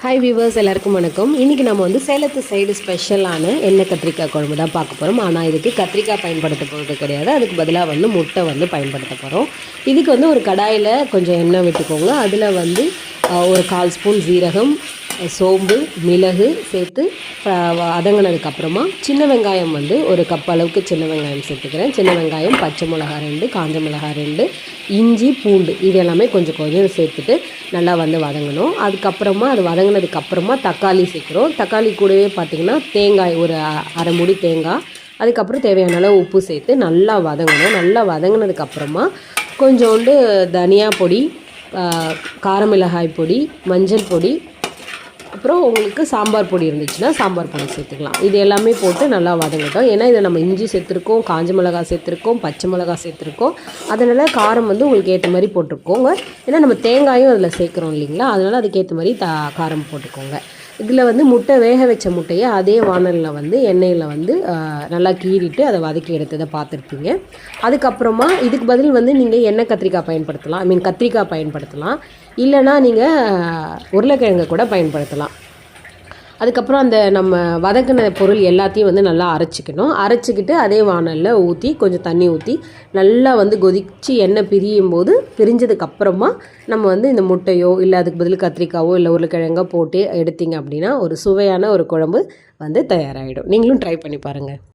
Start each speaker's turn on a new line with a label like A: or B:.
A: Hi viewers, எல்லாருக்கும் வணக்கம். இன்றைக்கி நம்ம வந்து சேலத்து சைடு ஸ்பெஷலான எண்ணெய் கத்திரிக்காய் குழம்பு தான் பார்க்க போகிறோம். ஆனால் இதுக்கு கத்திரிக்காய் பயன்படுத்த போகிறது கிடையாது. அதுக்கு பதிலாக வந்து முட்டை வந்து பயன்படுத்த போகிறோம். இதுக்கு வந்து ஒரு கடாயில் கொஞ்சம் எண்ணெய் விட்டுக்கோங்க. அதில் வந்து ஒரு 1/4 ஸ்பூன் ஜீரகம், சோம்பு, மிளகு சேர்த்து வதங்கினதுக்கப்புறமா சின்ன வெங்காயம் வந்து ஒரு கப் அளவுக்கு சின்ன வெங்காயம் சேர்த்துக்கிறேன். சின்ன வெங்காயம், பச்சை மிளகா 2, காஞ்ச மிளகா 2, இஞ்சி, பூண்டு இது எல்லாமே கொஞ்சம் கொஞ்சம் சேர்த்துட்டு நல்லா வந்து வதங்கணும். அதுக்கப்புறமா அது வதங்கினதுக்கப்புறமா தக்காளி சேர்க்குறோம். தக்காளி கூடவே பார்த்திங்கன்னா தேங்காய் ஒரு அரை மூடி தேங்காய், அதுக்கப்புறம் தேவையான அளவு உப்பு சேர்த்து நல்லா வதங்கணும். நல்லா வதங்கினதுக்கப்புறமா கொஞ்சோண்டு தனியா பொடி, காரமிளகாய் பொடி, மஞ்சள் பொடி, அப்புறம் உங்களுக்கு சாம்பார் பொடி இருந்துச்சுன்னா சாம்பார் பொடி சேர்த்துக்கலாம். இது எல்லாமே போட்டு நல்லா வதங்கட்டும். ஏன்னா இதை நம்ம இஞ்சி சேர்த்துருக்கோம், காஞ்ச மிளகா சேர்த்துருக்கோம், பச்சை மிளகா சேர்த்துருக்கோம். அதனால் காரம் வந்து உங்களுக்கு ஏற்ற மாதிரி போட்டுக்கோங்க. ஏன்னா நம்ம தேங்காயும் அதில் சேர்க்குறோம் இல்லைங்களா, அதனால் அதுக்கேற்ற மாதிரி காரம் போட்டுக்கோங்க. இதில் வந்து முட்டை வேக வச்ச முட்டையை அதே வானலில் வந்து எண்ணெயில் வந்து நல்லா கீறிட்டு அதை வதக்கி எடுத்ததை பார்த்துருப்பீங்க. அதுக்கப்புறமா இதுக்கு பதில் வந்து நீங்கள் எண்ணெய் கத்திரிக்காய் பயன்படுத்தலாம், கத்திரிக்காய் பயன்படுத்தலாம். இல்லைனா நீங்கள் உருளைக்கிழங்கு கூட பயன்படுத்தலாம். அதுக்கப்புறம் அந்த நம்ம வதக்கின பொருள் எல்லாத்தையும் வந்து நல்லா அரைச்சிக்கிட்டு அதே வானலில் ஊற்றி கொஞ்சம் தண்ணி ஊற்றி நல்லா வந்து கொதித்து எண்ணெய் பிரிஞ்சதுக்கப்புறமா நம்ம வந்து இந்த முட்டையோ இல்லை அதுக்கு பதில் கத்திரிக்காவோ இல்லை உருளைக்கிழங்கோ போட்டு எடுத்திங்க அப்படின்னா ஒரு சுவையான ஒரு குழம்பு வந்து தயாராகிடும். நீங்களும் ட்ரை பண்ணி பாருங்கள்.